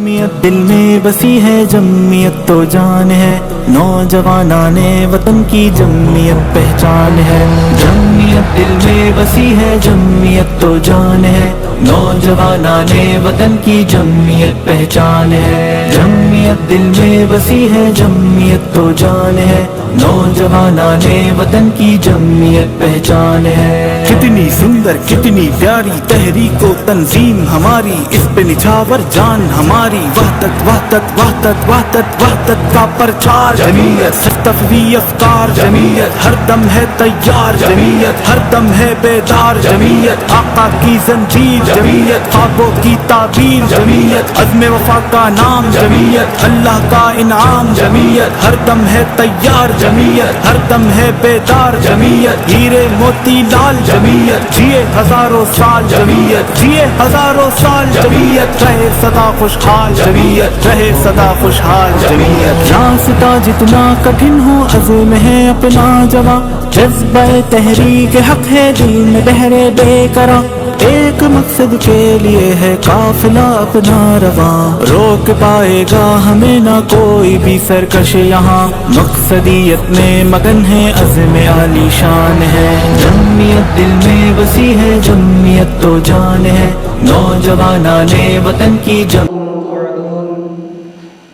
جمعیت دل میں بسی ہے، جمعیت تو جان ہے، نوجوانان وطن کی جمعیت پہچان ہے۔ جمعیت دل میں بسی ہے، جمعیت تو جان ہے، نوجوانان وطن کی جمعیت پہچان ہے۔ جمعیت دل میں بسی ہے، جمعیت تو جان ہے، نوجوانان وطن کی جمعیت پہچان ہے۔ کتنی سندر کتنی پیاری تحریک و تنظیم ہماری، اس پہ نچھاور جان ہماری، وحدت وحدت وحدت وحدت وحدت کا پرچار۔ جمعیت تفریح افکار، جمعیت ہر دم ہے تیار، جمعیت ہر دم ہے بیدار، جمعیت آقا کی زنجیر، جمعیت خوابوں کی تعبیر، جمعیت عزم وفا کا نام، جمعیت اللہ کا انعام، جمعیت ہر دم ہے تیار، جمعیت ہر دم ہے بیدار، جمعیت ہیرے موتی لال، جمعیت جیے ہزاروں سال، جمعیت جیے ہزاروں سال، جمعیت رہے سدا خوشحال، جمعیت رہے سدا خوشحال، جمعیت راستہ جتنا کٹھن ہو عزم ہے اپنا جواں، جذبہ تحریک حق ہے دل میں بہرے بے قرار، ایک مقصد کے لیے ہے قافلہ اپنا رواں، روک پائے گا ہمیں نہ کوئی بھی سرکش یہاں، مقصدیت میں مگن ہے عزم عالی شان ہے۔ جمعیت دل میں بسی ہے، جمعیت تو جان ہے، نوجوانان وطن کی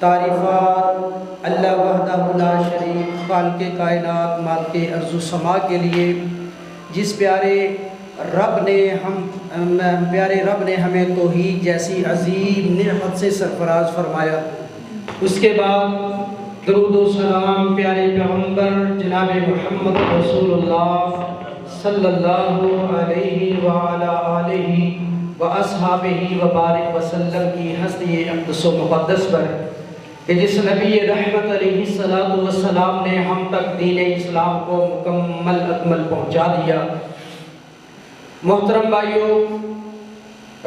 تعریفات اللہ وحدہ لا شریک خالق کائنات مالک ارض و سما کے لیے، جس پیارے رب نے ہمیں توحید جیسی عظیم نعمت سے سرفراز فرمایا۔ اس کے بعد درود و سلام پیارے پیغمبر جناب محمد رسول اللہ صلی اللہ علیہ وعلی آلہ واصحابہ وبارک وسلم کی ہستی اقدس و مقدس پر، کہ جس نبی رحمت علیہ السلام نے ہم تک دین اسلام کو مکمل اکمل پہنچا دیا۔ محترم بھائیو،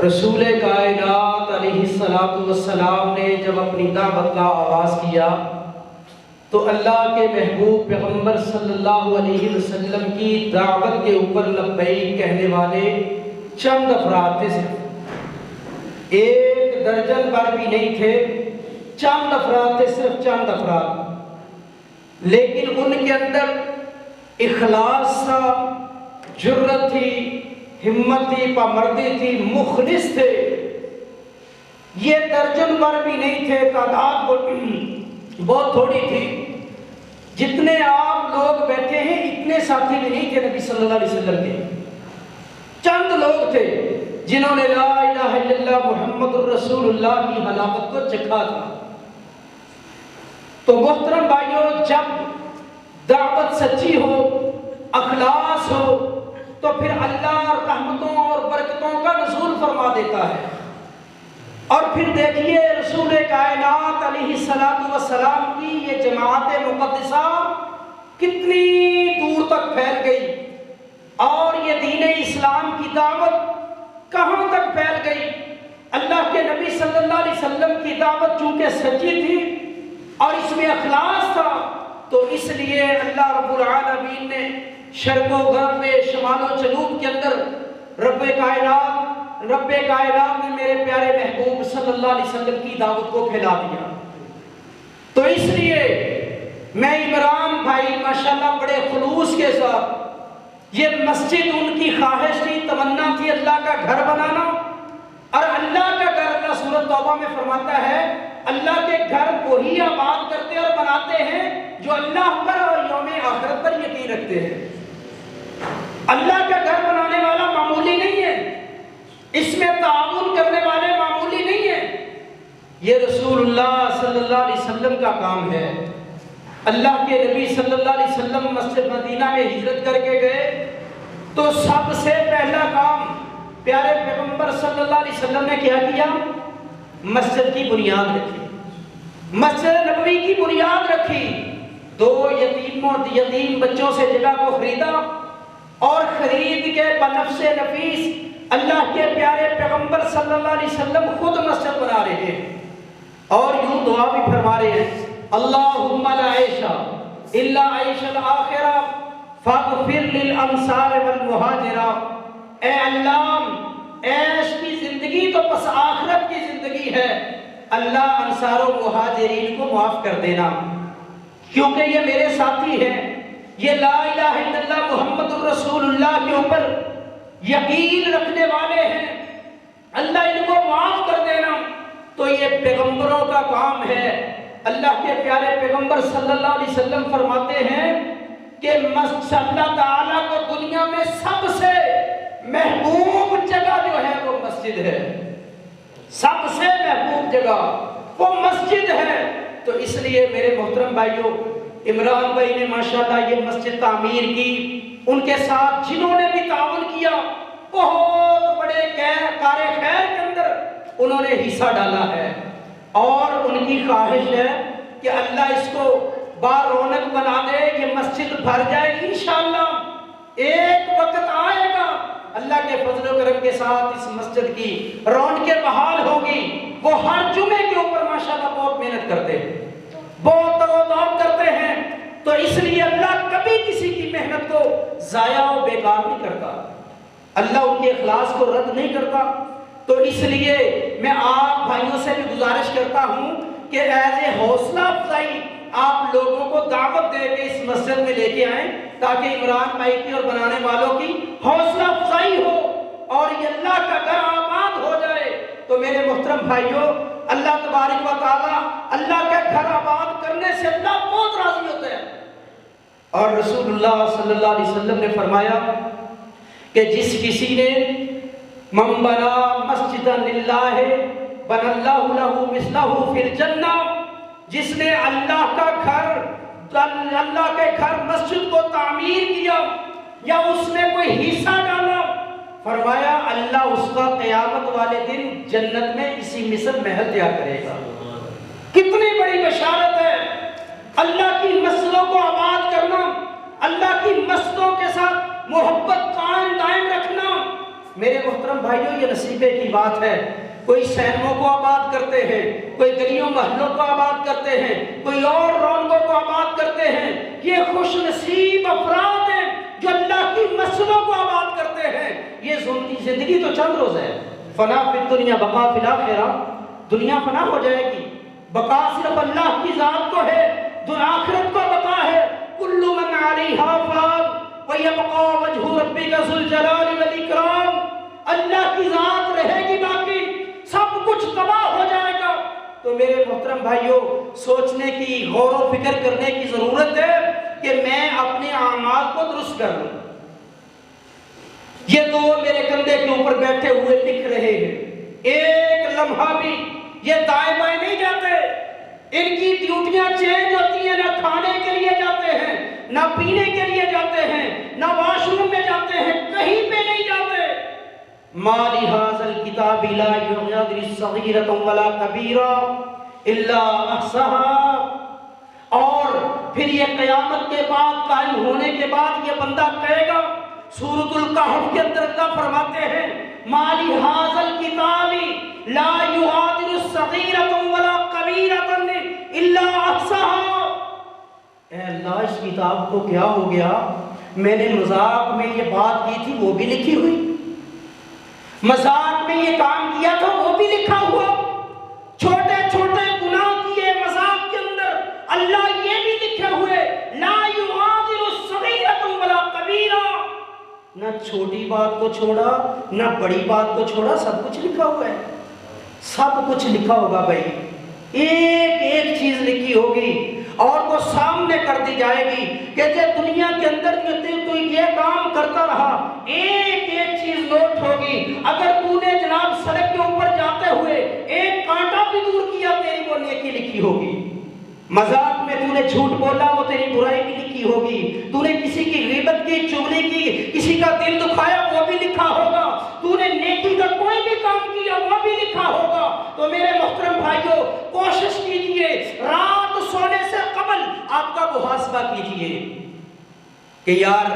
رسول کائنات علیہ السلام نے جب اپنی دعوت کا آغاز کیا تو اللہ کے محبوب پیغمبر صلی اللہ علیہ وسلم کی دعوت کے اوپر لبیک کہنے والے چند افراد تھے، صرف ایک درجن پر بھی نہیں تھے، چند افراد تھے، صرف چند افراد، لیکن ان کے اندر اخلاص تھا، جرت تھی، ہمت تھی، پامردی تھی، مخلص تھے۔ یہ درجن پر بھی نہیں تھے، تعداد بہت تھوڑی تھی، جتنے آپ لوگ بیٹھے ہیں اتنے ساتھی بھی نہیں تھے نبی صلی اللہ علیہ وسلم کے، چند لوگ تھے جنہوں نے لا الہ الا اللہ محمد الرسول اللہ کی حلاوت کو چکھا تھا۔ تو محترم بھائیوں، جب دعوت سچی ہو، اخلاص ہو، تو پھر اللہ رحمتوں اور برکتوں کا نزول فرما دیتا ہے۔ اور پھر دیکھیے رسول کائنات علیہ السلام کی یہ جماعت مقدسہ کتنی دور تک پھیل گئی، اور یہ دین اسلام کی دعوت کہاں تک پھیل گئی۔ اللہ کے نبی صلی اللہ علیہ وسلم کی دعوت چونکہ سچی تھی اور اس میں اخلاص تھا، تو اس لیے اللہ رب العالمین نے شرق و غرب میں، شمال و جنوب کے اندر رب کائنات نے میرے پیارے محبوب صلی اللہ علیہ وسلم کی دعوت کو پھیلا دیا۔ تو اس لیے میں عمران بھائی ماشاءاللہ بڑے خلوص کے ساتھ، یہ مسجد ان کی خواہش تھی، تمنا تھی اللہ کا گھر بنانا، اور اللہ کا گھر اللہ سورۃ توبہ میں فرماتا ہے اللہ کے گھر وہی آباد کرتے اور بناتے ہیں جو اللہ پر اور یوم آخرت پر یقین رکھتے ہیں۔ اللہ کا گھر بنانے والا معمولی نہیں ہے، اس میں تعاون کرنے والے معمولی نہیں ہیں، یہ رسول اللہ صلی اللہ علیہ وسلم کا کام ہے۔ اللہ کے نبی صلی اللہ علیہ وسلم مسجد مدینہ میں ہجرت کر کے گئے تو سب سے پہلا کام پیارے پیغمبر صلی اللہ علیہ وسلم نے کیا کیا؟ مسجد کی بنیاد رکھی، مسجد نبوی کی بنیاد رکھی، 2 یتیم بچوں سے جگہ کو خریدا، اور خرید کے بنفس نفیس اللہ کے پیارے پیغمبر صلی اللہ علیہ وسلم خود مسجد بنا رہے ہیں، اور یوں دعا بھی فرما رہے ہیں اللہم لا عیش الا عیش الآخرہ فاغفر للانصار والمہاجرہ۔ اے اللہ، عیش کی زندگی تو بس آخرت کی زندگی ہے، اللہ انصار و مہاجرین کو معاف کر دینا، کیونکہ یہ میرے ساتھی ہیں، یہ لا الہ الا اللہ محمد الرسول اللہ کے اوپر یقین رکھنے والے ہیں، اللہ ان کو معاف کر دینا۔ تو یہ پیغمبروں کا کام ہے۔ اللہ کے پیارے پیغمبر صلی اللہ علیہ وسلم فرماتے ہیں کہ اللہ تعالیٰ کو دنیا میں سب سے محبوب جگہ جو ہے وہ مسجد ہے، سب سے محبوب جگہ وہ مسجد ہے۔ تو اس لیے میرے محترم بھائیوں، عمران بھائی نے ماشاءاللہ یہ مسجد تعمیر کی، ان کے ساتھ جنہوں نے بھی تعاون کیا، بہت بڑے کار خیر کے اندر انہوں نے حصہ ڈالا ہے، اور ان کی خواہش ہے کہ اللہ اس کو بار رونق بنا دے، یہ مسجد بھر جائے۔ انشاءاللہ ایک وقت آئے گا اللہ کے فضل و کرم کے ساتھ اس مسجد کی رونقیں بحال ہوگی۔ وہ ہر جمعے کے اوپر ماشاءاللہ بہت محنت کرتے ہیں، بہت تعاون کرتے ہیں، تو اس لیے اللہ کبھی کسی کی محنت کو ضائع و بیکار نہیں کرتا، اللہ ان کے اخلاص کو رد نہیں کرتا۔ تو اس لیے میں آپ بھائیوں سے بھی گزارش کرتا ہوں کہ ایز اے حوصلہ افزائی آپ لوگوں کو دعوت دے کے اس مسجد میں لے کے آئیں، تاکہ عمران بھائی کی اور بنانے والوں کی حوصلہ افزائی ہو اور یہ اللہ کا گھر آباد ہو جائے۔ تو میرے محترم بھائیوں، اللہ تبارک و تعالی اللہ کا گھر آباد کرنے سے اللہ بہت راضی ہوتا ہے، اور رسول اللہ صلی اللہ علیہ وسلم نے فرمایا کہ جس کسی نے من بنا مسجدا للہ بنا اللہ لہ مثلہ فی الجنہ، جس نے اللہ کا گھر، اللہ کے گھر مسجد کو تعمیر کیا یا اس میں کوئی حصہ ڈالا، فرمایا اللہ اس کا قیامت والے دن جنت میں اسی مثل محل تیار کرے گا۔ کتنی بڑی بشارت ہے! اللہ کی مسجدوں کو آباد کرنا، اللہ کی مسجدوں کے ساتھ محبت قائم دائم رکھنا، میرے محترم بھائیوں یہ نصیبے کی بات ہے۔ کوئی سینموں کو آباد کرتے ہیں، کوئی گلیوں محلوں کو آباد کرتے ہیں، کوئی اور رونقوں کو آباد کرتے ہیں۔ یہ خوش نصیب افراد ہیں جو اللہ کی مسجدوں کو آباد کرتے ہیں۔ یہ زندگی تو چند روز ہے، فنا فی الدنیا بقا فی الآخرہ، دنیا فنا ہو جائے گی، بقا صرف اللہ کی ذات کو ہے، آخرت کو بقا ہے۔ کل من علیہا فان وَيَبْقَى وَجْهُ رَبِّكَ ذُو الْجَلَالِ وَالْإِكْرَامِ، اللہ کی ذات رہے گی باقی، سب کچھ تباہ ہو جائے گا۔ تو میرے محترم بھائیوں، سوچنے کی، غور و فکر کرنے کی ضرورت ہے کہ میں اپنے اعمال کو درست کر لوں۔ یہ دو میرے کندھے کے اوپر بیٹھے ہوئے لکھ رہے ہیں، ایک لمحہ بھی یہ دائیں بائیں نہیں جاتے، ان کی ڈیوٹیاں چینج ہوتی ہیں، نہ کھانے کے لیے جاتے ہیں، نہ پینے کے لیے جاتے ہیں، نہ واش روم میں جاتے ہیں، کہیں پہ نہیں جاتے۔ ما لِهَذَا الْكِتَابِ لَا يُغَادِرُ صَغِيرَةً وَلَا كَبِيرَةً إِلَّا أَحْصَاهَا، اور پھر یہ قیامت کے بعد، قائم ہونے کے بعد یہ بندہ کہے گا، سورۃ الکہف کے اندر اللہ فرماتے ہیں ما لِهَذَا الْكِتَابِ لَا يُغَادِرُ صَغِيرَةً وَلَا كَبِيرَةً إِلَّا أَحْصَاهَا۔ اے اللہ، اس کتاب کو کیا ہو گیا؟ میں نے مذاق میں یہ بات کی تھی، وہ بھی لکھی ہوئی، مذاق میں یہ کام کیا تھا، وہ بھی لکھا ہوا، چھوٹے چھوٹے گناہ کیے مذاق کے اندر، اللہ یہ بھی لکھے ہوئے، لا یغادر صغیرۃ ولا کبیرہ، نہ چھوٹی بات کو چھوڑا نہ بڑی بات کو چھوڑا، سب کچھ لکھا ہوا ہے، سب کچھ لکھا ہوگا بھائی، ایک ایک چیز لکھی ہوگی اور وہ سامنے کر دی جائے گی کہ دنیا کے اندر تو یہ کام کرتا رہا، ایک ایک چیز نوٹ ہوگی۔ اگر تو نے جناب سڑک کے اوپر جاتے ہوئے ایک کانٹا بھی دور کیا، تیری وہ نیکی لکھی ہوگی۔ مذاق میں تو نے جھوٹ بولا، وہ تیری برائی بھی لکھی ہوگی۔ تو نے کسی کی غیبت کی، چغلی کی، کسی کا دل دکھایا، وہ بھی لکھا ہوگا۔ تو نے نیکی کا کوئی بھی کام کیا، وہ بھی لکھا ہوگا۔ تو میرے محترم بھائیوں، کوشش کیجئے رات سونے سے قبل آپ کا محاسبہ کیجئے کہ یار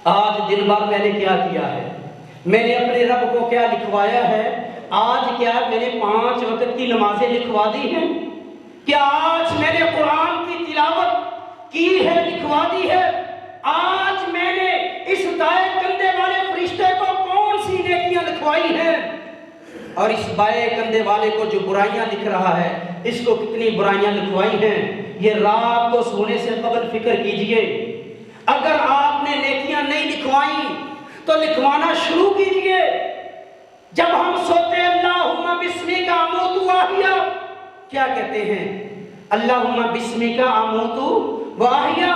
آج دن بھر میں نے کیا کیا ہے، میں نے اپنے رب کو کیا لکھوایا ہے، آج کیا میں نے 5 وقت کی نمازیں لکھوا دی ہیں، کیا آج میں نے قرآن کی تلاوت کی ہے، لکھوا دی ہے، آج میں نے اس دائیں کندھے والے فرشتے کو کون سی نیکیاں لکھوائی ہیں۔ اور اس بائیں کندھے والے کو جو برائیاں لکھ رہا ہے، اس کو کتنی برائیاں لکھوائی ہیں، یہ رات کو سونے سے قبل فکر کیجئے۔ اگر آپ نے نیکیاں نہیں لکھوائیں تو لکھوانا شروع کیجئے۔ جب ہم سوتے اللہم بسمک اموت واحیا، کیا کہتے ہیں؟ اللہم بسمک اموت واحیا،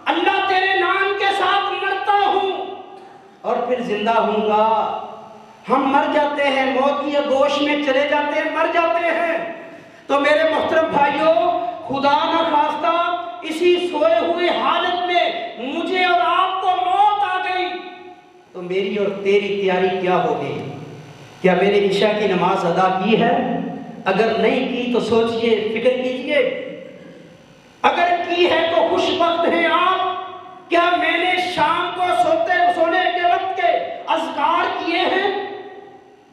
اللہ تیرے نام کے ساتھ مرتا ہوں اور پھر زندہ ہوں گا۔ ہم مر جاتے ہیں، موت کی گوش میں چلے جاتے ہیں، مر جاتے ہیں۔ تو میرے محترم بھائیوں، خدا نہ خواستہ اسی سوئے ہوئے حالت میں مجھے اور آپ کو موت آ گئی تو میری اور تیری تیاری کیا ہوگی؟ کیا میں نے عشاء کی نماز ادا کی ہے؟ اگر نہیں کی تو سوچئے، فکر کیجئے۔ اگر کی ہے تو خوش بخت ہیں آپ۔ کیا میں نے شام کو سونے کے وقت کے اذکار کیے ہیں؟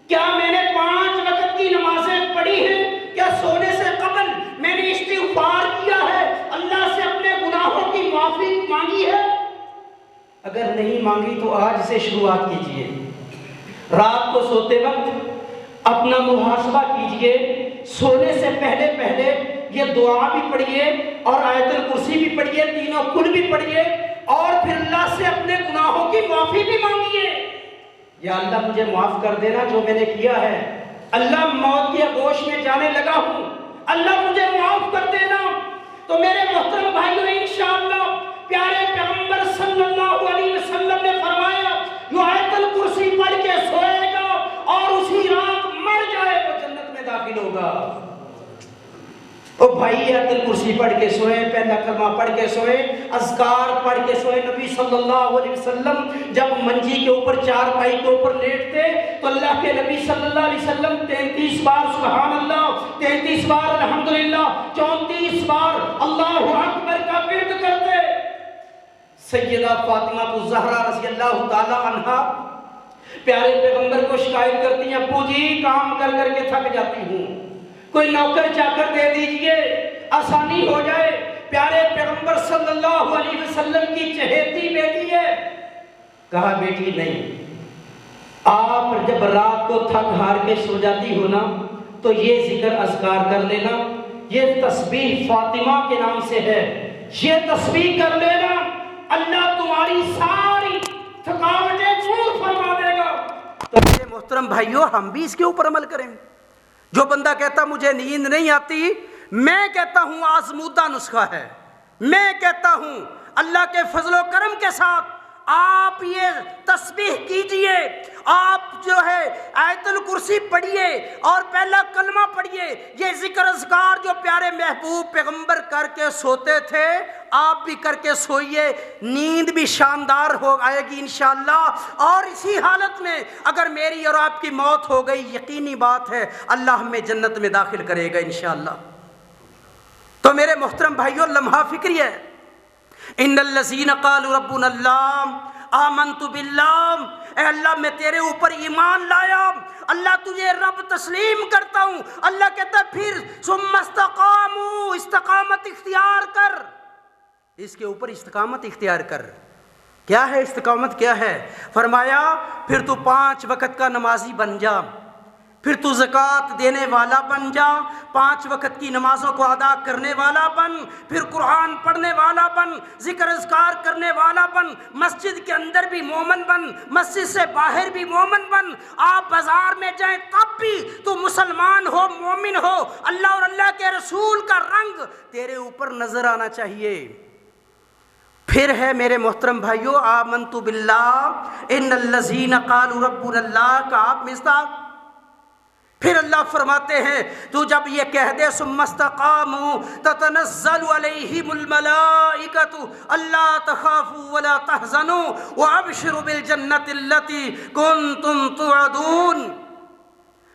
کیا میں نے 5 وقت کی نمازیں پڑھی ہیں؟ کیا سونے سے قبل میں نے استغفار کیا ہے، اللہ سے اپنے گناہوں کی معافی مانگی ہے؟ اگر نہیں مانگی تو آج سے شروعات کیجئے۔ رات کو سوتے وقت اپنا محاسبہ کیجئے، سونے سے پہلے یہ دعا بھی پڑھیے اور آیت الکرسی بھی پڑھیے، تینوں کل بھی پڑھیے، اور پھر اللہ سے اپنے گناہوں کی معافی بھی مانگیے۔ یا اللہ مجھے معاف کر دینا جو میں نے کیا ہے، اللہ موت کے گوش میں جانے لگا ہوں، اللہ مجھے معاف کر دینا۔ تو میرے محترم بھائیوں، انشاءاللہ پیارے پیغمبر صلی اللہ علیہ وسلم نے فرمایا جو آیت الکرسی پڑھ کے سوئے گا اور اسی رات مر جائے وہ جنت میں داخل ہوگا۔ او بھائی، آیت الکرسی پڑھ کے سوئے، پہلا کلمہ پڑھ کے سوئے، اذکار پڑھ کے سوئے۔ نبی صلی اللہ علیہ وسلم جب منجی کے اوپر چارپائی کے اوپر لیٹتے تو اللہ کے نبی صلی اللہ علیہ وسلم 33 بار سبحان اللہ، 33 بار الحمدللہ، 34 بار اللہ اکبر کا ورد کرتے۔ سیدہ فاطمہ الزہرا رضی اللہ تعالی عنہا پیارے پیغمبر کو شکایت کرتی ہیں، ابو جی کام کر کر کے تھک جاتی ہوں، کوئی نوکر چاکر دے دیجئے، آسانی ہو جائے۔ پیارے پیغمبر صلی اللہ علیہ وسلم کی چہیتی بیٹی ہے، کہا بیٹی نہیں، آپ جب رات کو تھک ہار کے سو جاتی ہو نا تو یہ ذکر اذکار کر لینا، یہ تسبیح فاطمہ کے نام سے ہے، یہ تسبیح کر لینا، اللہ تمہاری ساری تھکاوٹیں دور فرما دے گا۔ تو میرے محترم بھائیوں، ہم بھی اس کے اوپر عمل کریں۔ جو بندہ کہتا مجھے نیند نہیں آتی، میں کہتا ہوں آزمودہ نسخہ ہے، میں کہتا ہوں اللہ کے فضل و کرم کے ساتھ آپ یہ تسبیح کیجئے، آپ جو ہے آیت الکرسی پڑھیے اور پہلا کلمہ پڑھیے، یہ ذکر اذکار جو پیارے محبوب پیغمبر کر کے سوتے تھے آپ بھی کر کے سوئیے، نیند بھی شاندار ہو آئے گی انشاءاللہ۔ اور اسی حالت میں اگر میری اور آپ کی موت ہو گئی، یقینی بات ہے اللہ ہمیں جنت میں داخل کرے گا انشاءاللہ۔ تو میرے محترم بھائیوں، لمحہ فکری ہے، ان الذین قالوا ربنا اللہ آمنت باللہ، اے اللہ میں تیرے اوپر ایمان لایا، اللہ تجھے رب تسلیم کرتا ہوں۔ اللہ کہتا ہے پھر ثم استقاموا، استقامت اختیار کر، اس کے اوپر استقامت اختیار کر۔ کیا ہے استقامت، کیا ہے؟ فرمایا پھر تو 5 وقت کا نمازی بن جا، پھر تو زکوٰۃ دینے والا بن جا، 5 وقت کی نمازوں کو ادا کرنے والا بن، پھر قرآن پڑھنے والا بن، ذکر اذکار کرنے والا بن، مسجد کے اندر بھی مومن بن، مسجد سے باہر بھی مومن بن، آپ بازار میں جائیں تب بھی تو مسلمان ہو، مومن ہو، اللہ اور اللہ کے رسول کا رنگ تیرے اوپر نظر آنا چاہیے۔ پھر ہے میرے محترم بھائیو آمنت باللہ ان الذین قالوا ربنا اللہ کا آپ مصداق۔ پھر اللہ فرماتے ہیں تو جب یہ کہہ دے ثم استقاموا تتنزل علیہم الملائکۃ الا تخافوا ولا تحزنوا وابشروا بالجنۃ التی کنتم توعدون،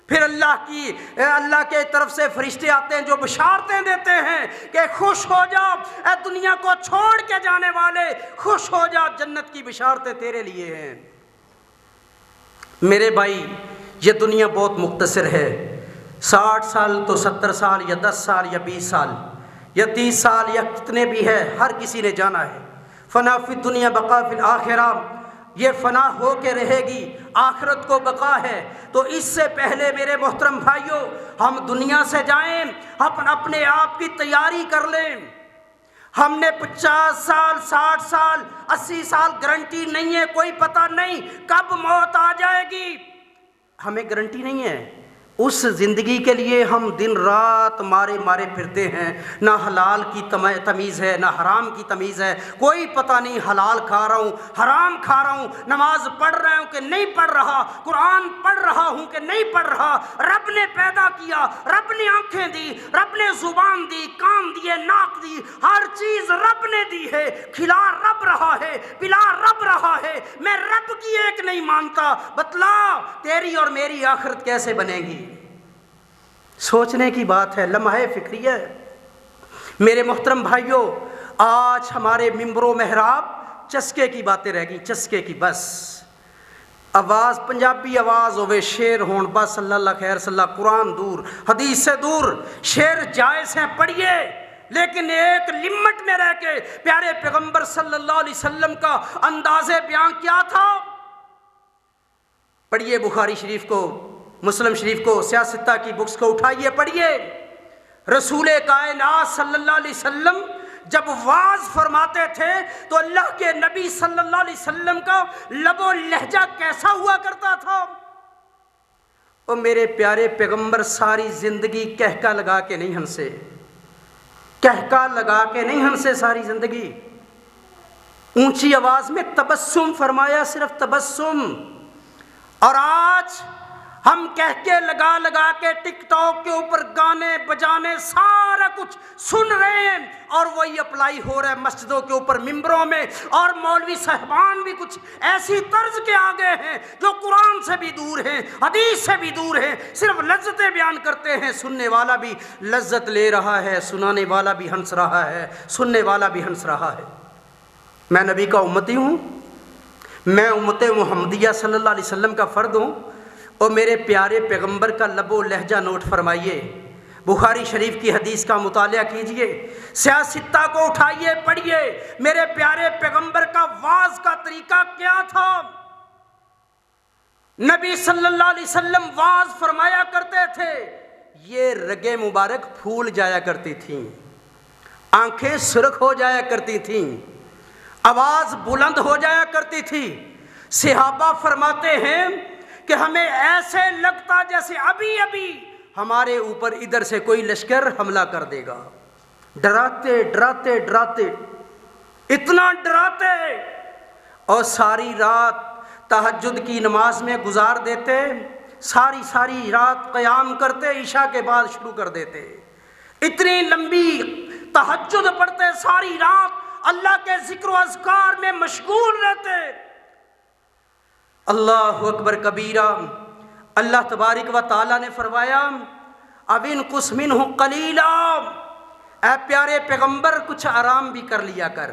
پھر اللہ کے طرف سے فرشتے آتے ہیں جو بشارتیں دیتے ہیں کہ خوش ہو جا اے دنیا کو چھوڑ کے جانے والے، خوش ہو جا، جنت کی بشارتیں تیرے لیے ہیں۔ میرے بھائی، یہ دنیا بہت مختصر ہے، 60 سال تو 70 سال یا 10 سال یا 20 سال یا 30 سال یا کتنے بھی ہے، ہر کسی نے جانا ہے۔ فنا فی الدنیا بقا فی الآخرہ، یہ فنا ہو کے رہے گی، آخرت کو بقا ہے۔ تو اس سے پہلے میرے محترم بھائیوں، ہم دنیا سے جائیں، اپنے آپ کی تیاری کر لیں۔ ہم نے 50 سال، 60 سال، 80 سال، گارنٹی نہیں ہے، کوئی پتہ نہیں کب موت آ جائے گی، ہمیں گارنٹی نہیں ہے۔ اس زندگی کے لیے ہم دن رات مارے پھرتے ہیں، نہ حلال کی تمیز ہے، نہ حرام کی تمیز ہے، کوئی پتہ نہیں حلال کھا رہا ہوں، حرام کھا رہا ہوں، نماز پڑھ رہا ہوں کہ نہیں پڑھ رہا، قرآن پڑھ رہا ہوں کہ نہیں پڑھ رہا۔ رب نے پیدا کیا، رب نے آنکھیں دی، رب نے زبان دی، کان دیے، ناک دی، ہر چیز رب نے دی ہے۔ کھلا رب رہا ہے، پلا رب رہا ہے، میں رب کی ایک نہیں مانتا، بتلا تیری اور میری آخرت کیسے بنے گی؟ سوچنے کی بات ہے، لمحہ فکریہ ہے۔ میرے محترم بھائیوں، آج ہمارے ممبر و محراب چسکے کی باتیں رہ گئی، چسکے کی، بس آواز پنجابی آواز ہوئے، شعر ہون، بس اللہ اللہ خیر صلی اللہ، قرآن دور، حدیث سے دور۔ شعر جائز ہیں، پڑھیے، لیکن ایک لمٹ میں رہ کے۔ پیارے پیغمبر صلی اللہ علیہ وسلم کا انداز بیان کیا تھا؟ پڑھیے بخاری شریف کو، مسلم شریف کو، سیاستہ کی بکس کو اٹھائیے، پڑھیے۔ رسول کائنات صلی اللہ علیہ وسلم جب واعظ فرماتے تھے تو اللہ کے نبی صلی اللہ علیہ وسلم کا لب و لہجہ کیسا ہوا کرتا تھا؟ اور میرے پیارے پیغمبر ساری زندگی کہکا لگا کے نہیں ہنسے، کہکا لگا کے نہیں ہنسے ساری زندگی، اونچی آواز میں تبسم فرمایا، صرف تبسم۔ اور آج ہم کہکے لگا کے ٹک ٹاک کے اوپر گانے بجانے سارا کچھ سن رہے ہیں، اور وہی اپلائی ہو رہا ہے مسجدوں کے اوپر، ممبروں میں، اور مولوی صاحبان بھی کچھ ایسی طرز کے آگے ہیں جو قرآن سے بھی دور ہیں، حدیث سے بھی دور ہیں، صرف لذتیں بیان کرتے ہیں۔ سننے والا بھی لذت لے رہا ہے، سنانے والا بھی ہنس رہا ہے، سننے والا بھی ہنس رہا ہے۔ میں نبی کا امتی ہوں، میں امت محمدیہ صلی اللہ علیہ وسلم کا فرد ہوں، اور میرے پیارے پیغمبر کا لب و لہجہ نوٹ فرمائیے، بخاری شریف کی حدیث کا مطالعہ کیجئے، سیاستہ کو اٹھائیے، پڑھیے، میرے پیارے پیغمبر کا واعظ کا طریقہ کیا تھا؟ نبی صلی اللہ علیہ وسلم واعظ فرمایا کرتے تھے، یہ رگیں مبارک پھول جایا کرتی تھیں، آنکھیں سرخ ہو جایا کرتی تھیں، آواز بلند ہو جایا کرتی تھی۔ صحابہ فرماتے ہیں کہ ہمیں ایسے لگتا جیسے ابھی ابھی ہمارے اوپر ادھر سے کوئی لشکر حملہ کر دے گا، ڈراتے ڈراتے ڈراتے، اتنا ڈراتے، اور ساری رات تہجد کی نماز میں گزار دیتے، ساری رات قیام کرتے، عشاء کے بعد شروع کر دیتے، اتنی لمبی تہجد پڑھتے، ساری رات اللہ کے ذکر و اذکار میں مشغول رہتے۔ اللہ اکبر کبیرہ، اللہ تبارک و تعالیٰ نے فرمایا اب انقص منہ قلیلا، اے پیارے پیغمبر کچھ آرام بھی کر لیا کر،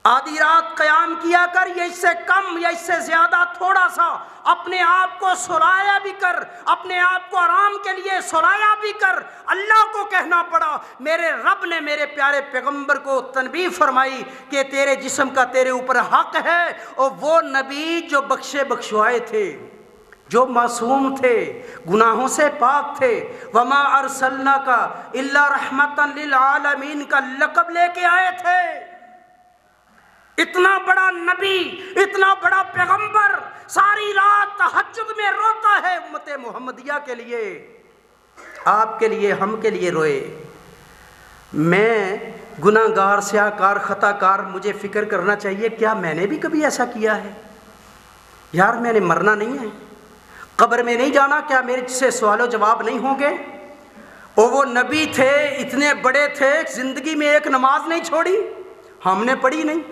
آدھی رات قیام کیا کر، یا اس سے کم یا اس سے زیادہ تھوڑا سا اپنے آپ کو سلایا بھی کر، اپنے آپ کو آرام کے لیے سلایا بھی کر۔ اللہ کو کہنا پڑا، میرے رب نے میرے پیارے پیغمبر کو تنبیہ فرمائی کہ تیرے جسم کا تیرے اوپر حق ہے، اور وہ نبی جو بخشے بخشوائے تھے، جو معصوم تھے، گناہوں سے پاک تھے، وما ارسلناک الا رحمتا للعالمین کا لقب لے کے آئے تھے۔ اتنا بڑا نبی، اتنا بڑا پیغمبر ساری رات تہجد میں روتا ہے امت محمدیہ کے لیے، آپ کے لیے، ہم کے لیے روئے۔ میں گناہ گار، سیاہ کار، خطا کار، مجھے فکر کرنا چاہیے کیا میں نے بھی کبھی ایسا کیا ہے؟ یار میں نے مرنا نہیں ہے، قبر میں نہیں جانا، کیا میرے سے سوال و جواب نہیں ہوں گے؟ اور وہ نبی تھے، اتنے بڑے تھے، زندگی میں ایک نماز نہیں چھوڑی، ہم نے پڑھی نہیں،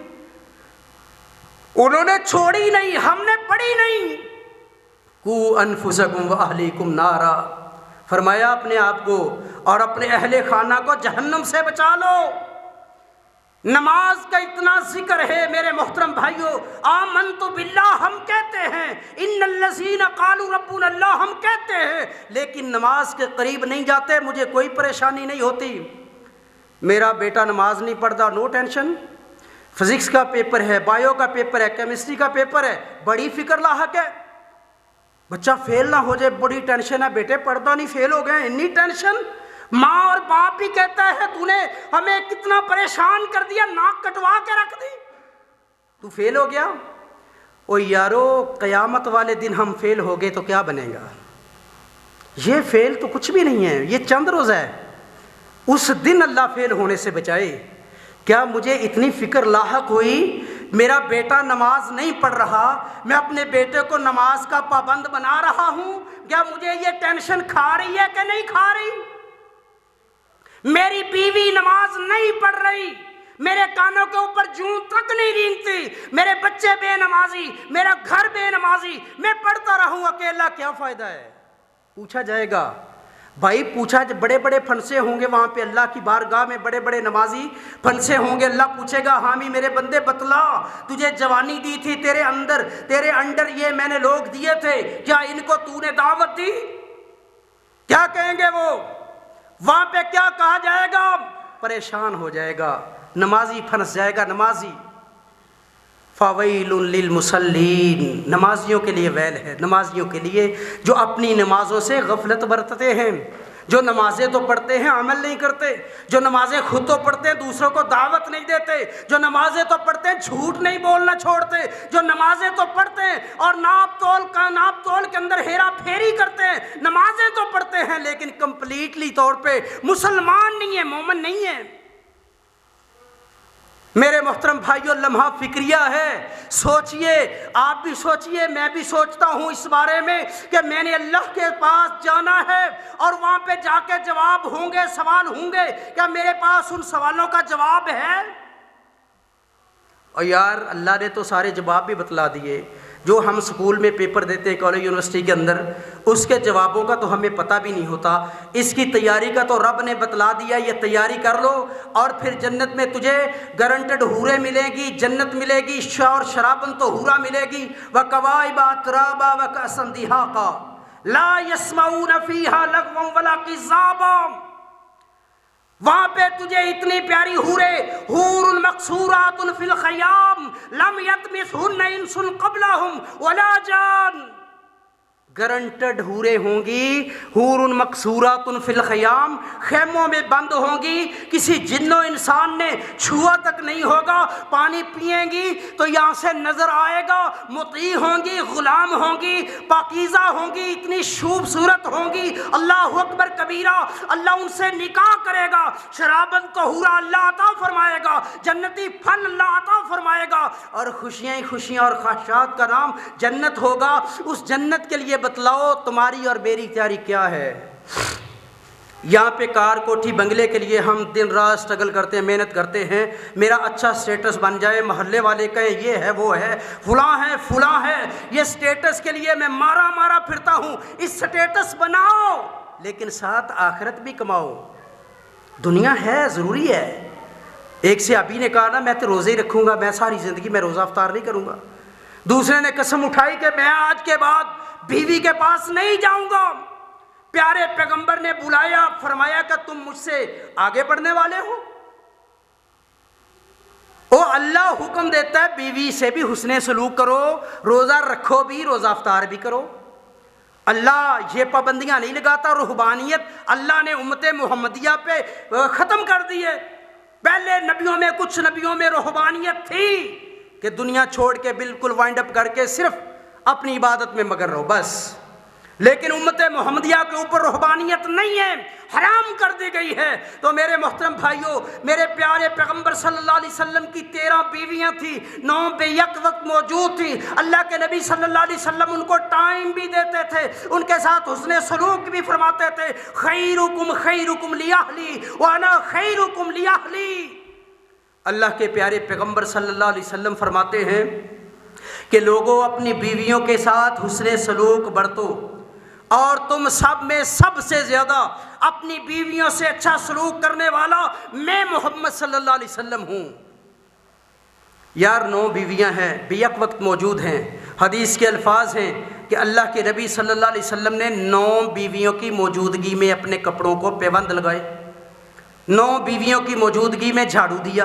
انہوں نے چھوڑی نہیں، ہم نے پڑھی نہیں۔ قوا انفسکم واہلیکم نارا، فرمایا اپنے آپ کو اور اپنے اہل خانہ کو جہنم سے بچا لو۔ نماز کا اتنا ذکر ہے میرے محترم بھائیوں، آمنت باللہ ہم کہتے ہیں، ان الذین قالوا ربنا اللہ ہم کہتے ہیں، لیکن نماز کے قریب نہیں جاتے۔ مجھے کوئی پریشانی نہیں ہوتی، میرا بیٹا نماز نہیں پڑھتا، نو ٹینشن، فزکس کا پیپر ہے، بایو کا پیپر ہے، کیمسٹری کا پیپر ہے، بڑی فکر لاحق ہے، بچہ فیل نہ ہو جائے بڑی ٹینشن ہے، بیٹے پڑھتا نہیں فیل ہو گئے، اتنی ٹینشن۔ ماں اور باپ بھی کہتا ہے تو نے ہمیں کتنا پریشان کر دیا، ناک کٹوا کے رکھ دی، تو فیل ہو گیا۔ او یارو قیامت والے دن ہم فیل ہو گئے تو کیا بنے گا؟ یہ فیل تو کچھ بھی نہیں ہے، یہ چند روز ہے، اس دن اللہ فیل ہونے سے بچائے۔ کیا مجھے اتنی فکر لاحق ہوئی، میرا بیٹا نماز نہیں پڑھ رہا، میں اپنے بیٹے کو نماز کا پابند بنا رہا ہوں، کیا مجھے یہ ٹینشن کھا رہی ہے کہ نہیں کھا رہی؟ میری بیوی نماز نہیں پڑھ رہی، میرے کانوں کے اوپر جوں تک نہیں رینگتی، میرے بچے بے نمازی، میرا گھر بے نمازی، میں پڑھتا رہوں اکیلا، کیا فائدہ ہے؟ پوچھا جائے گا بھائی، پوچھا بڑے بڑے پھنسے ہوں گے وہاں پہ اللہ کی بارگاہ میں، بڑے بڑے نمازی پھنسے ہوں گے، اللہ پوچھے گا حامی میرے بندے بتلا، تجھے جوانی دی تھی، تیرے انڈر یہ میں نے لوگ دیے تھے، کیا ان کو تو نے دعوت دی؟ کیا کہیں گے وہ؟ وہاں پہ کیا کہا جائے گا؟ پریشان ہو جائے گا، نمازی پھنس جائے گا، نمازی۔ فَوَيْلٌ لِّلْمُصَلِّينَ، نمازیوں کے لیے ویل ہے، نمازیوں کے لیے جو اپنی نمازوں سے غفلت برتتے ہیں، جو نمازیں تو پڑھتے ہیں عمل نہیں کرتے، جو نمازیں خود تو پڑھتے ہیں دوسروں کو دعوت نہیں دیتے، جو نمازیں تو پڑھتے ہیں جھوٹ نہیں بولنا چھوڑتے، جو نمازیں تو پڑھتے ہیں اور ناپ تول کے اندر ہیرا پھیری کرتے ہیں، نمازیں تو پڑھتے ہیں لیکن کمپلیٹلی طور پہ مسلمان نہیں ہے، مومن نہیں ہے۔ میرے محترم بھائیو، لمحہ فکریہ ہے، سوچئے، آپ بھی سوچئے، میں بھی سوچتا ہوں اس بارے میں کہ میں نے اللہ کے پاس جانا ہے اور وہاں پہ جا کے جواب ہوں گے، سوال ہوں گے، کیا میرے پاس ان سوالوں کا جواب ہے؟ اور یار اللہ نے تو سارے جواب بھی بتلا دیے، جو ہم سکول میں پیپر دیتے ہیں کالج یونیورسٹی کے اندر، اس کے جوابوں کا تو ہمیں پتہ بھی نہیں ہوتا، اس کی تیاری کا تو رب نے بتلا دیا، یہ تیاری کر لو اور پھر جنت میں تجھے گارنٹڈ حوریں ملے گی، جنت ملے گی، اور شرابن تو حورا ملے گی، وَكَوَائِبَ أَتْرَابًا وَكَأْسًا دِهَاقًا لَا يَسْمَعُونَ فِيهَا لَغْوًا وَلَا كِذَّابًا۔ وہاں پہ تجھے اتنی پیاری حور مقصورات فی الخیام لم یطمثہن انس قبلہم ولا جان، گارنٹڈ حوریں ہوں گی، حور مقصورات فی الخیام، خیموں میں بند ہوں گی، کسی جن و انسان نے چھوا تک نہیں ہوگا، پانی پئیں گی تو یہاں سے نظر آئے گا، مطیع ہوں گی، غلام ہوں گی، پاکیزہ ہوں گی، اتنی خوبصورت ہوں گی، اللہ اکبر کبیرہ، اللہ ان سے نکاح کرے گا، شرابن طہورا اللہ عطا فرمائے گا، جنتی پھل اللہ عطا فرمائے گا، اور خوشیاں ہی خوشیاں اور خواہشات کا نام جنت ہوگا۔ اس جنت کے لیے بتلاؤ تمہاری اور میری تیاری کیا ہے؟ یہاں پہ کار کوٹھی بنگلے کے لیے ہم دن رات سٹرگل کرتے ہیں، محنت کرتے ہیں، میرا اچھا سٹیٹس بن جائے، محلے والے کہیں یہ ہے وہ ہے فلاں ہے، یہ سٹیٹس کے لیے میں مارا پھرتا ہوں، اس سٹیٹس بناؤ لیکن ساتھ آخرت بھی کماؤ، دنیا ہے ضروری ہے۔ ایک سے ابھی نے کہا نا میں تو روزے ہی رکھوں گا، میں ساری زندگی میں روزہ افطار نہیں کروں گا، دوسرے نے قسم اٹھائی کہ میں آج کے بعد بیوی کے پاس نہیں جاؤں گا، پیارے پیغمبر نے بلایا، فرمایا کہ تم مجھ سے آگے بڑھنے والے ہو؟ اللہ حکم دیتا ہے بیوی سے بھی حسن سلوک کرو، روزہ رکھو بھی، روزہ افطار بھی کرو، اللہ یہ پابندیاں نہیں لگاتا۔ رہبانیت اللہ نے امت محمدیہ پہ ختم کر دی ہے، پہلے نبیوں میں کچھ نبیوں میں رہبانیت تھی کہ دنیا چھوڑ کے بالکل وائنڈ اپ کر کے صرف اپنی عبادت میں مگن رہو بس، لیکن امت محمدیہ کے اوپر رہبانیت نہیں ہے، حرام کر دی گئی ہے۔ تو میرے محترم بھائیوں، میرے پیارے پیغمبر صلی اللہ علیہ وسلم کی 13 بیویاں تھیں، 9 بے یک وقت موجود تھیں، اللہ کے نبی صلی اللہ علیہ وسلم ان کو ٹائم بھی دیتے تھے، ان کے ساتھ حسن سلوک بھی فرماتے تھے، خیرکم لیہلی وانا خیرکم لیہلی۔ اللہ کے پیارے پیغمبر صلی اللہ علیہ وسلم فرماتے ہیں کہ لوگوں اپنی بیویوں کے ساتھ حسن سلوک برتو، اور تم سب میں سب سے زیادہ اپنی بیویوں سے اچھا سلوک کرنے والا میں محمد صلی اللہ علیہ وسلم ہوں۔ یار 9 بیویاں ہیں، بے یک وقت موجود ہیں، حدیث کے الفاظ ہیں کہ اللہ کے نبی صلی اللہ علیہ وسلم نے 9 بیویوں کی موجودگی میں اپنے کپڑوں کو پیوند لگائے، 9 بیویوں کی موجودگی میں جھاڑو دیا،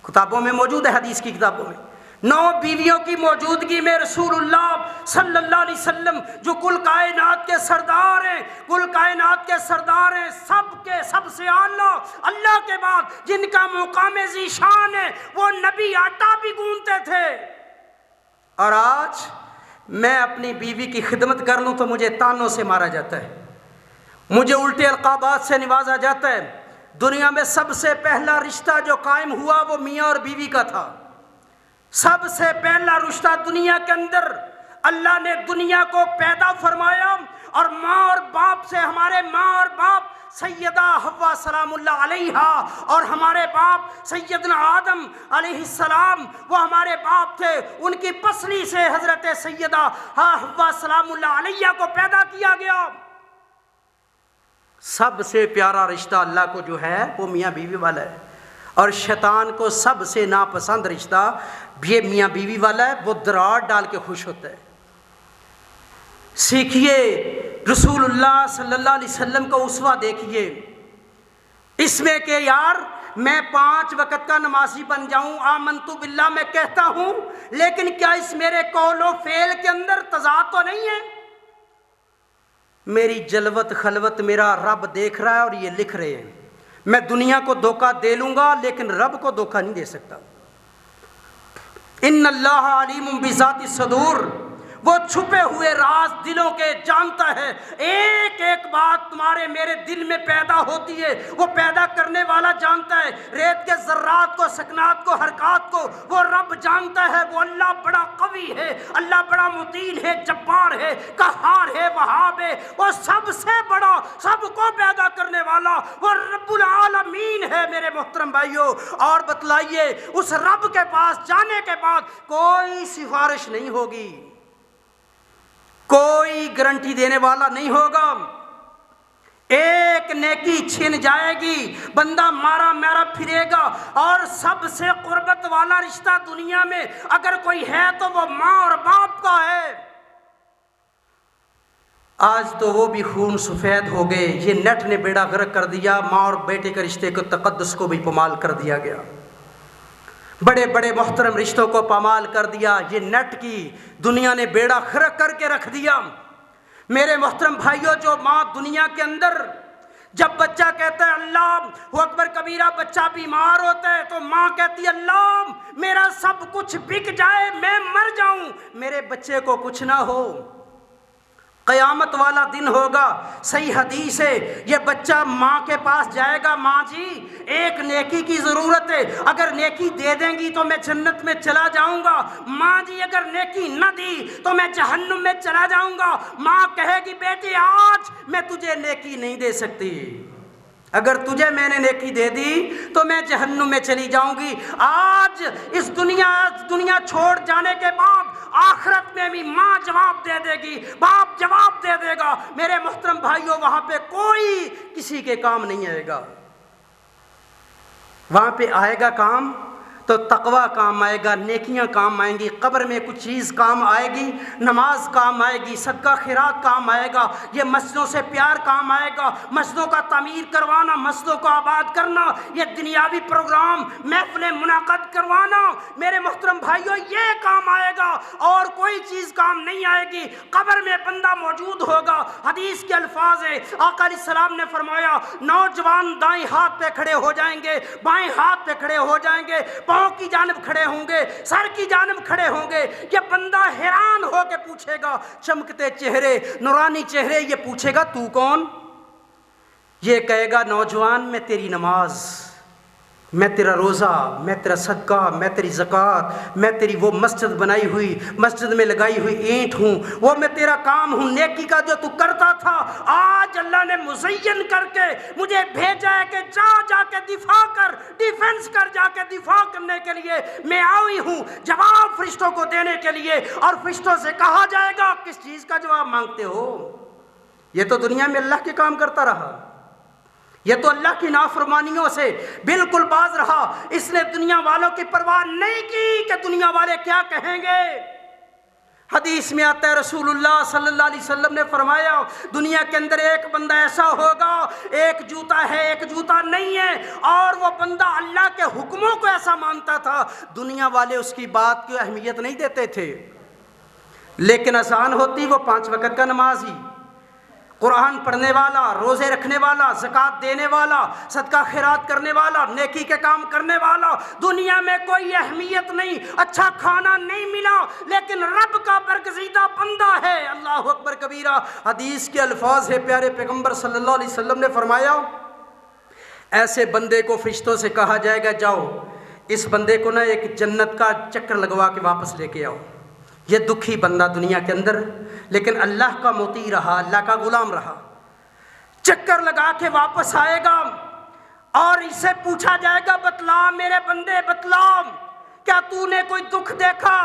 کتابوں میں موجود ہے، حدیث کی کتابوں میں 9 بیویوں کی موجودگی میں رسول اللہ صلی اللہ علیہ وسلم جو کل کائنات کے سردار ہیں، کل کائنات کے سردار ہیں، سب سے اعلیٰ اللہ کے بعد جن کا مقام ذیشان ہے، وہ نبی آٹا بھی گونتے تھے۔ اور آج میں اپنی بیوی کی خدمت کر لوں تو مجھے تانوں سے مارا جاتا ہے، مجھے الٹے القابات سے نوازا جاتا ہے۔ دنیا میں سب سے پہلا رشتہ جو قائم ہوا وہ میاں اور بیوی کا تھا۔ سب سے پہلا رشتہ دنیا کے اندر اللہ نے دنیا کو پیدا فرمایا، اور ماں اور باپ سے ہمارے ماں اور باپ سیدہ حوا سلام اللہ علیہا اور ہمارے باپ سیدنا آدم علیہ السلام وہ ہمارے باپ تھے، ان کی پسلی سے حضرت سیدہ حوا سلام اللہ علیہا کو پیدا کیا گیا۔ سب سے پیارا رشتہ اللہ کو جو ہے وہ میاں بیوی والا ہے، اور شیطان کو سب سے ناپسند رشتہ یہ میاں بیوی والا ہے، وہ دراڑ ڈال کے خوش ہوتا ہے۔ سیکھیے رسول اللہ صلی اللہ علیہ وسلم کو اسوہ دیکھیے اس میں کہ یار میں 5 وقت کا نمازی بن جاؤں، آمنت باللہ میں کہتا ہوں، لیکن کیا اس میرے قول و فعل کے اندر تضاد تو نہیں ہے؟ میری جلوت خلوت میرا رب دیکھ رہا ہے اور یہ لکھ رہے ہیں، میں دنیا کو دھوکہ دے لوں گا لیکن رب کو دھوکہ نہیں دے سکتا۔ ان اللہ علیم بذات الصدور، وہ چھپے ہوئے راز دلوں کے جانتا ہے۔ ایک ایک بات تمہارے میرے دل میں پیدا ہوتی ہے وہ پیدا کرنے والا جانتا ہے، ریت کے ذرات کو، سکنات کو، حرکات کو وہ رب جانتا ہے۔ وہ اللہ بڑا قوی ہے، اللہ بڑا متین ہے، جبار ہے، قہار ہے، وہاب ہے، وہ سب سے بڑا، سب کو پیدا کرنے والا وہ رب العالمین ہے میرے محترم بھائیوں۔ اور بتلائیے اس رب کے پاس جانے کے بعد کوئی سفارش نہیں ہوگی، کوئی گارنٹی دینے والا نہیں ہوگا۔ ایک نیکی چھن جائے گی، بندہ مارا مارا پھرے گا، اور سب سے قربت والا رشتہ دنیا میں اگر کوئی ہے تو وہ ماں اور باپ کا ہے۔ آج تو وہ بھی خون سفید ہو گئے، یہ نیٹ نے بیڑا غرق کر دیا، ماں اور بیٹے کے رشتے کو، تقدس کو بھی پامال کر دیا گیا، بڑے بڑے محترم رشتوں کو پامال کر دیا، یہ نیٹ کی دنیا نے بیڑا غرق کر کے رکھ دیا۔ میرے محترم بھائیوں، جو ماں دنیا کے اندر جب بچہ کہتا ہے اللہ اکبر کبیرہ، بچہ بیمار ہوتا ہے تو ماں کہتی ہے اللہ میرا سب کچھ بک جائے، میں مر جاؤں، میرے بچے کو کچھ نہ ہو۔ قیامت والا دن ہوگا، صحیح حدیث ہے، یہ بچہ ماں کے پاس جائے گا، ماں جی ایک نیکی کی ضرورت ہے، اگر نیکی دے دیں گی تو میں جنت میں چلا جاؤں گا، ماں جی اگر نیکی نہ دی تو میں جہنم میں چلا جاؤں گا۔ ماں کہے گی بیٹی آج میں تجھے نیکی نہیں دے سکتی، اگر تجھے میں نے نیکی دے دی تو میں جہنم میں چلی جاؤں گی۔ آج اس دنیا چھوڑ جانے کے بعد آخرت میں بھی ماں جواب دے دے گی، باپ جواب دے دے گا۔ میرے محترم بھائیوں، وہاں پہ کوئی کسی کے کام نہیں آئے گا، وہاں پہ آئے گا کام تو تقوی کام آئے گا، نیکیاں کام آئیں گی، قبر میں کچھ چیز کام آئے گی، نماز کام آئے گی، صدقہ خیرات کام آئے گا، یہ مسجدوں سے پیار کام آئے گا، مسجدوں کا تعمیر کروانا، مسجدوں کو آباد کرنا، یہ دنیاوی پروگرام محفلیں منعقد کروانا، میرے محترم بھائیوں یہ کام آئے گا، اور کوئی چیز کام نہیں آئے گی۔ قبر میں بندہ موجود ہوگا، حدیث کے الفاظ ہیں، آقا علیہ السلام نے فرمایا نوجوان دائیں ہاتھ پہ کھڑے ہو جائیں گے، بائیں ہاتھ پہ کھڑے ہو جائیں گے، پاؤں کی جانب کھڑے ہوں گے، سر کی جانب کھڑے ہوں گے۔ یہ بندہ حیران ہو کے پوچھے گا، چمکتے چہرے، نورانی چہرے، یہ پوچھے گا تو کون؟ یہ کہے گا نوجوان میں تیری نماز، میں تیرا روزہ، میں تیرا صدقہ، میں تیری زکوٰۃ، میں تیری وہ مسجد بنائی ہوئی، مسجد میں لگائی ہوئی اینٹ ہوں، وہ میں تیرا کام ہوں، نیکی کا جو تو کرتا تھا، آج اللہ نے مزین کر کے مجھے بھیجا ہے کہ جا کے دفاع کر، ڈیفنس کر، جا کے دفاع کرنے کے لیے میں آئی ہوں، جواب فرشتوں کو دینے کے لیے۔ اور فرشتوں سے کہا جائے گا کس چیز کا جواب مانگتے ہو؟ یہ تو دنیا میں اللہ کے کام کرتا رہا، یہ تو اللہ کی نافرمانیوں سے بالکل باز رہا، اس نے دنیا والوں کی پرواہ نہیں کی کہ دنیا والے کیا کہیں گے۔ حدیث میں آتا ہے رسول اللہ صلی اللہ علیہ وسلم نے فرمایا دنیا کے اندر ایک بندہ ایسا ہوگا، ایک جوتا ہے ایک جوتا نہیں ہے، اور وہ بندہ اللہ کے حکموں کو ایسا مانتا تھا دنیا والے اس کی بات کی اہمیت نہیں دیتے تھے، لیکن اذان ہوتی وہ 5 وقت کا نمازی، قرآن پڑھنے والا، روزے رکھنے والا، زکوٰۃ دینے والا، صدقہ خیرات کرنے والا، نیکی کے کام کرنے والا، دنیا میں کوئی اہمیت نہیں، اچھا کھانا نہیں ملا، لیکن رب کا برگزیدہ بندہ ہے، اللہ اکبر کبیرہ۔ حدیث کے الفاظ ہے، پیارے پیغمبر صلی اللہ علیہ وسلم نے فرمایا ایسے بندے کو فرشتوں سے کہا جائے گا جاؤ اس بندے کو نا ایک جنت کا چکر لگوا کے واپس لے کے آؤ۔ یہ دکھی بندہ دنیا کے اندر، لیکن اللہ کا مطیع رہا، اللہ کا غلام رہا، چکر لگا کے واپس آئے گا اور اسے پوچھا جائے گا بتلا میرے بندے بتلا کیا تو نے کوئی دکھ دیکھا؟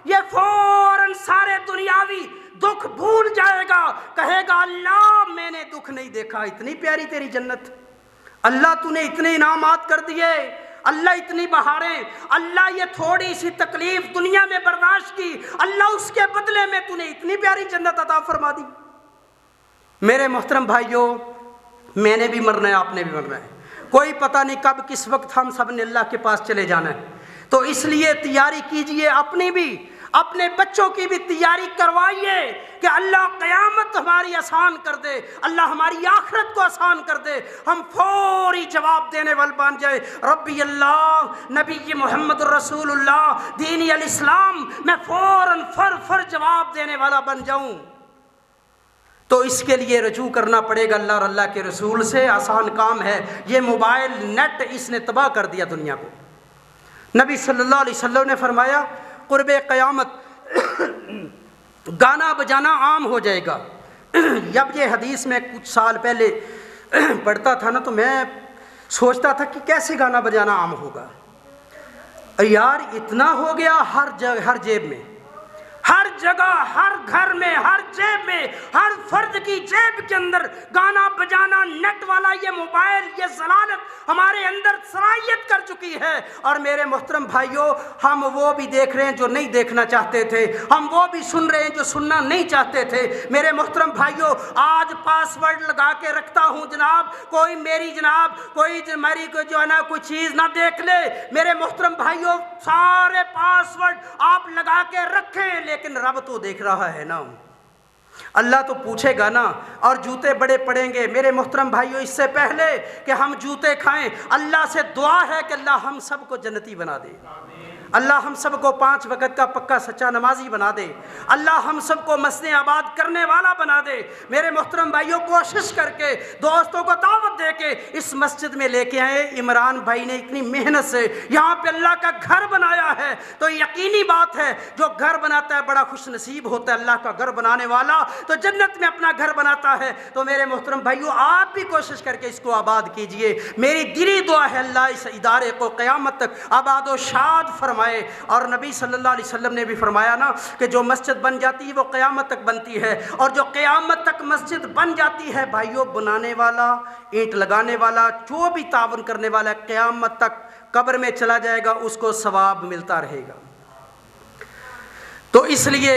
یہ فوراً سارے دنیاوی دکھ بھول جائے گا، کہے گا اللہ میں نے دکھ نہیں دیکھا، اتنی پیاری تیری جنت، اللہ تو نے اتنے انعامات کر دیے، اللہ اتنی بہاریں، اللہ یہ تھوڑی سی تکلیف دنیا میں برداشت کی، اللہ اس کے بدلے میں تو نے اتنی پیاری جنت عطا فرما دی۔ میرے محترم بھائیوں، میں نے بھی مرنا ہے، آپ نے بھی مرنا ہے، کوئی پتہ نہیں کب کس وقت ہم سب نے اللہ کے پاس چلے جانا ہے، تو اس لیے تیاری کیجئے، اپنی بھی اپنے بچوں کی بھی تیاری کروائیے کہ اللہ قیامت ہماری آسان کر دے، اللہ ہماری آخرت کو آسان کر دے، ہم فوری جواب دینے والے بن جائے، ربی اللہ، نبی محمد رسول اللہ، دین الاسلام، میں فوراً فر جواب دینے والا بن جاؤں۔ تو اس کے لیے رجوع کرنا پڑے گا اللہ اور اللہ کے رسول سے، آسان کام ہے، یہ موبائل نیٹ اس نے تباہ کر دیا دنیا کو۔ نبی صلی اللہ علیہ وسلم نے فرمایا قرب قیامت گانا بجانا عام ہو جائے گا۔ جب یہ حدیث میں کچھ سال پہلے پڑھتا تھا نا تو میں سوچتا تھا کہ کیسے گانا بجانا عام ہوگا، یار اتنا ہو گیا، ہر جگہ، ہر جیب میں، ہر جگہ، ہر گھر میں، ہر جیب میں، ہر فرد کی جیب کے اندر گانا بجانا، نیٹ والا یہ موبائل، یہ ضلالت ہمارے اندر صلاحیت کر چکی ہے۔ اور میرے محترم بھائیوں، ہم وہ بھی دیکھ رہے ہیں جو نہیں دیکھنا چاہتے تھے، ہم وہ بھی سن رہے ہیں جو سننا نہیں چاہتے تھے۔ میرے محترم بھائیوں، آج پاس ورڈ لگا کے رکھتا ہوں جناب، کوئی میری جو ہے نا کوئی چیز نہ دیکھ لے۔ میرے محترم بھائیوں، سارے پاس ورڈ آپ لگا کے رکھیں، لیکن رب تو دیکھ رہا ہے نا، اللہ تو پوچھے گا نا، اور جوتے بڑے پڑیں گے۔ میرے محترم بھائیوں، اس سے پہلے کہ ہم جوتے کھائیں، اللہ سے دعا ہے کہ اللہ ہم سب کو جنتی بنا دے، اللہ ہم سب کو 5 وقت کا پکا سچا نمازی بنا دے، اللہ ہم سب کو مسجد آباد کرنے والا بنا دے۔ میرے محترم بھائیوں، کوشش کر کے دوستوں کو دعوت دے کے اس مسجد میں لے کے آئے۔ عمران بھائی نے اتنی محنت سے یہاں پہ اللہ کا گھر بنایا ہے، تو یقینی بات ہے جو گھر بناتا ہے بڑا خوش نصیب ہوتا ہے، اللہ کا گھر بنانے والا تو جنت میں اپنا گھر بناتا ہے۔ تو میرے محترم بھائیوں، آپ بھی کوشش کر کے اس کو آباد کیجئے۔ میری دلی دعا ہے اللہ اس ادارے کو قیامت تک آباد و شاد فرمائے۔ اور نبی صلی اللہ علیہ وسلم نے بھی فرمایا نا کہ جو مسجد بن جاتی ہے وہ قیامت تک بنتی ہے، اور جو قیامت تک مسجد بن جاتی ہے بھائیوں، بنانے والا، اینٹ لگانے والا، جو بھی تعاون کرنے والا ہے، قیامت تک قبر میں چلا جائے گا، اس کو ثواب ملتا رہے گا۔ تو اس لیے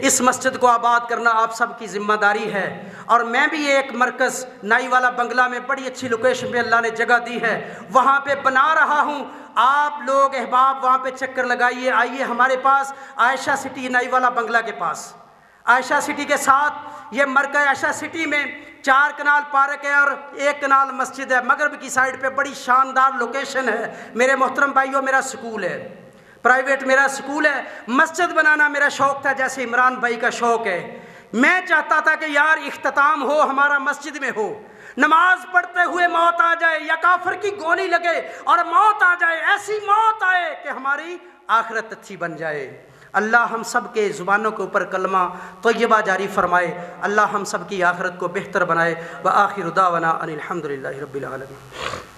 اس مسجد کو آباد کرنا آپ سب کی ذمہ داری ہے، اور میں بھی ایک مرکز نائی والا بنگلہ میں بڑی اچھی لوکیشن پہ اللہ نے جگہ دی ہے، وہاں پہ بنا رہا ہوں۔ آپ لوگ احباب وہاں پہ چکر لگائیے، آئیے ہمارے پاس عائشہ سٹی نائی والا بنگلہ کے پاس، عائشہ سٹی کے ساتھ یہ مرکز، عائشہ سٹی میں 4 کنال پارک ہے اور 1 کنال مسجد ہے، مغرب کی سائڈ پہ بڑی شاندار لوکیشن ہے۔ میرے محترم بھائیوں، میرا سکول ہے، پرائیویٹ میرا سکول ہے، مسجد بنانا میرا شوق تھا جیسے عمران بھائی کا شوق ہے۔ میں چاہتا تھا کہ یار اختتام ہو ہمارا مسجد میں ہو، نماز پڑھتے ہوئے موت آ جائے یا کافر کی گولی لگے اور موت آ جائے، ایسی موت آئے کہ ہماری آخرت اچھی بن جائے۔ اللہ ہم سب کے زبانوں کے اوپر کلمہ طیبہ جاری فرمائے، اللہ ہم سب کی آخرت کو بہتر بنائے۔ وآخر دعوانا ان الحمد للہ رب العالمین۔